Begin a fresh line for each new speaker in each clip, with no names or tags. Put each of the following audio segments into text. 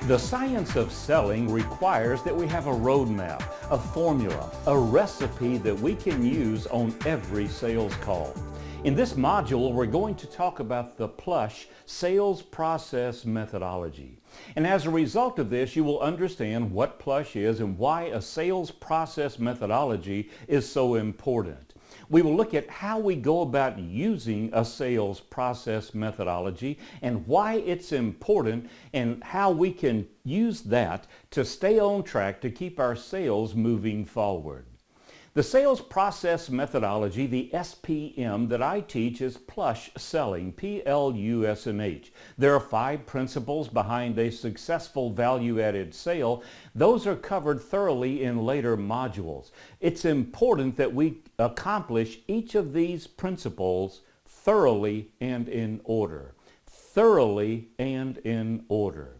The science of selling requires that we have a roadmap, a formula, a recipe that we can use on every sales call. In this module, we're going to talk about the PLUSH sales process methodology. And as a result of this, you will understand what PLUSH is and why a sales process methodology is so important. We will look at how we go about using a sales process methodology and why it's important and how we can use that to stay on track to keep our sales moving forward. The sales process methodology, the SPM that I teach, is PLUSH selling, P-L-U-S-H. There are 5 principles behind a successful value-added sale. Those are covered thoroughly in later modules. It's important that we accomplish each of these principles thoroughly and in order. Thoroughly and in order.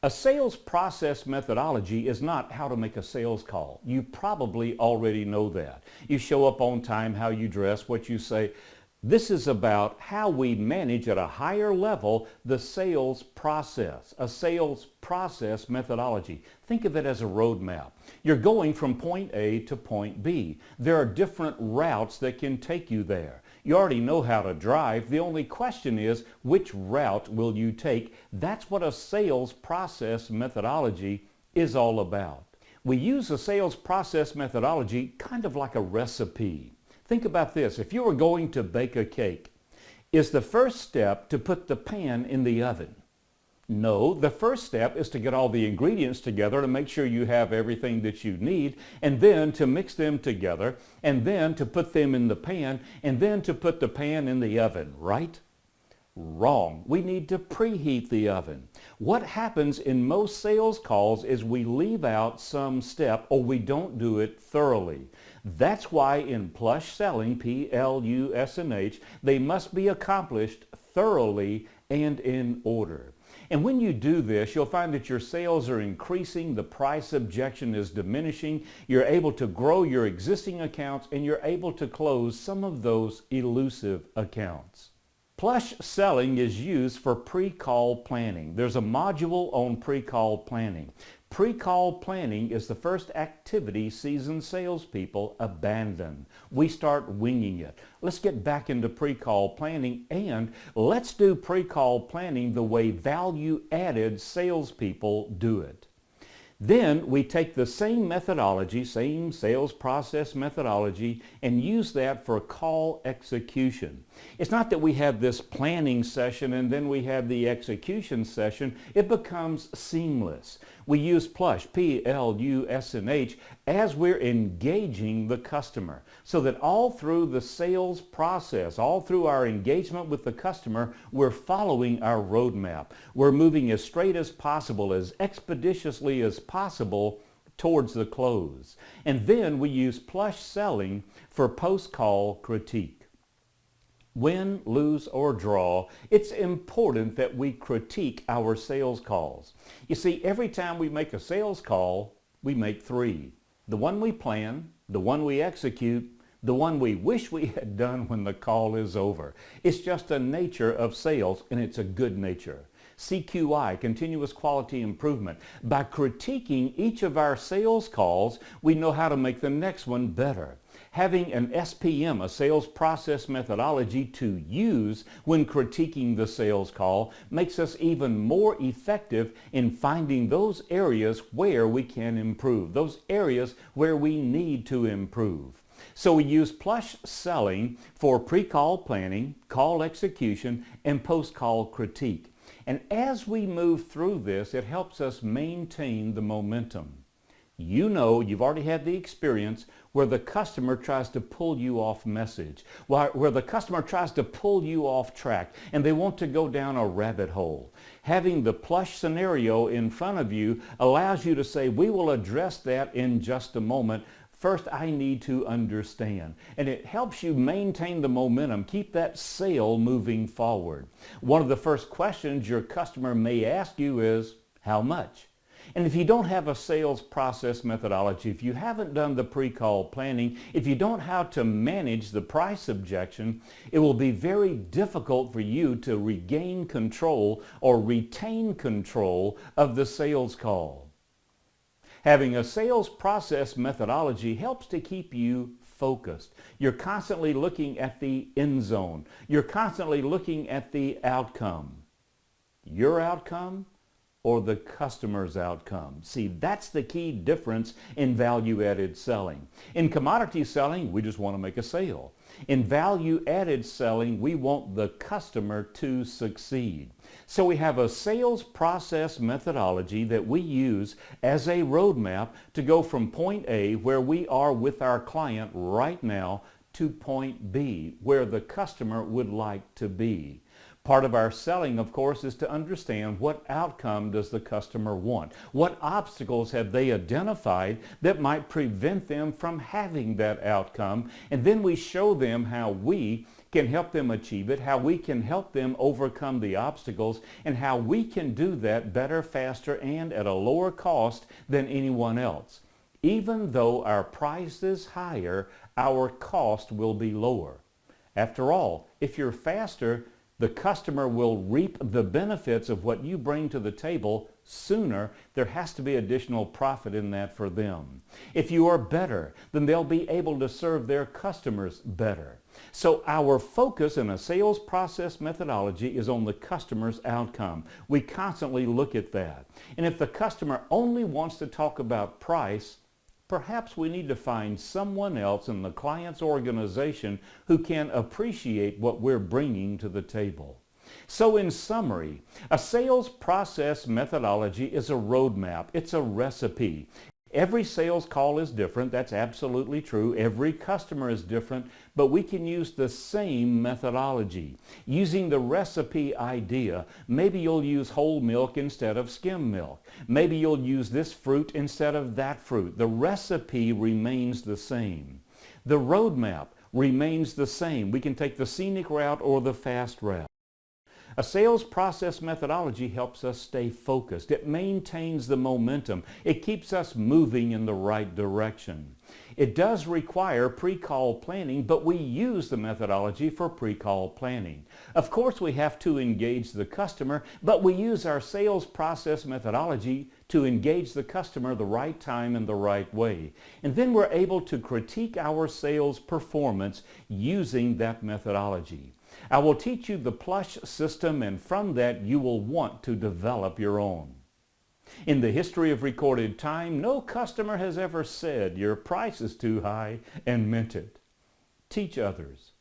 A sales process methodology is not how to make a sales call. You probably already know that. You show up on time, how you dress, what you say. This is about how we manage at a higher level the sales process, a sales process methodology. Think of it as a roadmap. You're going from point A to point B. There are different routes that can take you there. You already know how to drive. The only question is, which route will you take? That's what a sales process methodology is all about. We use a sales process methodology kind of like a recipe. Think about this. If you were going to bake a cake, is the first step to put the pan in the oven? No, the first step is to get all the ingredients together to make sure you have everything that you need, and then to mix them together, and then to put them in the pan, and then to put the pan in the oven, right? Wrong. We need to preheat the oven. What happens in most sales calls is we leave out some step or we don't do it thoroughly. That's why in PLUSH selling, P-L-U-S-H, they must be accomplished thoroughly and in order. And when you do this, you'll find that your sales are increasing, the price objection is diminishing, you're able to grow your existing accounts, and you're able to close some of those elusive accounts. PLUSH selling is used for pre-call planning. There's a module on pre-call planning. Pre-call planning is the first activity seasoned salespeople abandon. We start winging it. Let's get back into pre-call planning, and let's do pre-call planning the way value-added salespeople do it. Then we take the same methodology, same sales process methodology, and use that for call execution. It's not that we have this planning session and then we have the execution session. It becomes seamless. We use PLUSH, P-L-U-S-H, as we're engaging the customer, so that all through the sales process, all through our engagement with the customer, we're following our roadmap. We're moving as straight as possible, as expeditiously as possible towards the close. And then we use PLUSH selling for post-call critique. Win, lose, or draw, it's important that we critique our sales calls. You see, every time we make a sales call, we make 3. The one we plan, the one we execute, the one we wish we had done when the call is over. It's just a nature of sales, and it's a good nature. CQI, continuous quality improvement. By critiquing each of our sales calls, we know how to make the next one better. Having an SPM, a sales process methodology to use when critiquing the sales call, makes us even more effective in finding those areas where we can improve, those areas where we need to improve. So we use PLUSH selling for pre-call planning, call execution, and post-call critique. And as we move through this, it helps us maintain the momentum. You know, you've already had the experience where the customer tries to pull you off message, where the customer tries to pull you off track, and they want to go down a rabbit hole. Having the PLUSH scenario in front of you allows you to say, we will address that in just a moment. First, I need to understand. And it helps you maintain the momentum, keep that sale moving forward. One of the first questions your customer may ask you is, how much? And if you don't have a sales process methodology, if you haven't done the pre-call planning, if you don't know how to manage the price objection, it will be very difficult for you to regain control or retain control of the sales call. Having a sales process methodology helps to keep you focused. You're constantly looking at the end zone. You're constantly looking at the outcome. Your outcome or the customer's outcome. See, that's the key difference in value-added selling. In commodity selling, we just want to make a sale. In value-added selling, we want the customer to succeed. So we have a sales process methodology that we use as a roadmap to go from point A, where we are with our client right now, to point B, where the customer would like to be. Part of our selling, of course, is to understand what outcome does the customer want? What obstacles have they identified that might prevent them from having that outcome? And then we show them how we can help them achieve it, how we can help them overcome the obstacles, and how we can do that better, faster, and at a lower cost than anyone else. Even though our price is higher, our cost will be lower. After all, if you're faster, the customer will reap the benefits of what you bring to the table sooner. There has to be additional profit in that for them. If you are better, then they'll be able to serve their customers better. So our focus in a sales process methodology is on the customer's outcome. We constantly look at that. And if the customer only wants to talk about price, perhaps we need to find someone else in the client's organization who can appreciate what we're bringing to the table. So in summary, a sales process methodology is a roadmap. It's a recipe. Every sales call is different. That's absolutely true. Every customer is different, but we can use the same methodology. Using the recipe idea, maybe you'll use whole milk instead of skim milk. Maybe you'll use this fruit instead of that fruit. The recipe remains the same. The roadmap remains the same. We can take the scenic route or the fast route. A sales process methodology helps us stay focused. It maintains the momentum. It keeps us moving in the right direction. It does require pre-call planning, but we use the methodology for pre-call planning. Of course, we have to engage the customer, but we use our sales process methodology to engage the customer the right time and the right way. And then we're able to critique our sales performance using that methodology. I will teach you the PLUSH system, and from that you will want to develop your own. In the history of recorded time, no customer has ever said your price is too high and meant it. Teach others.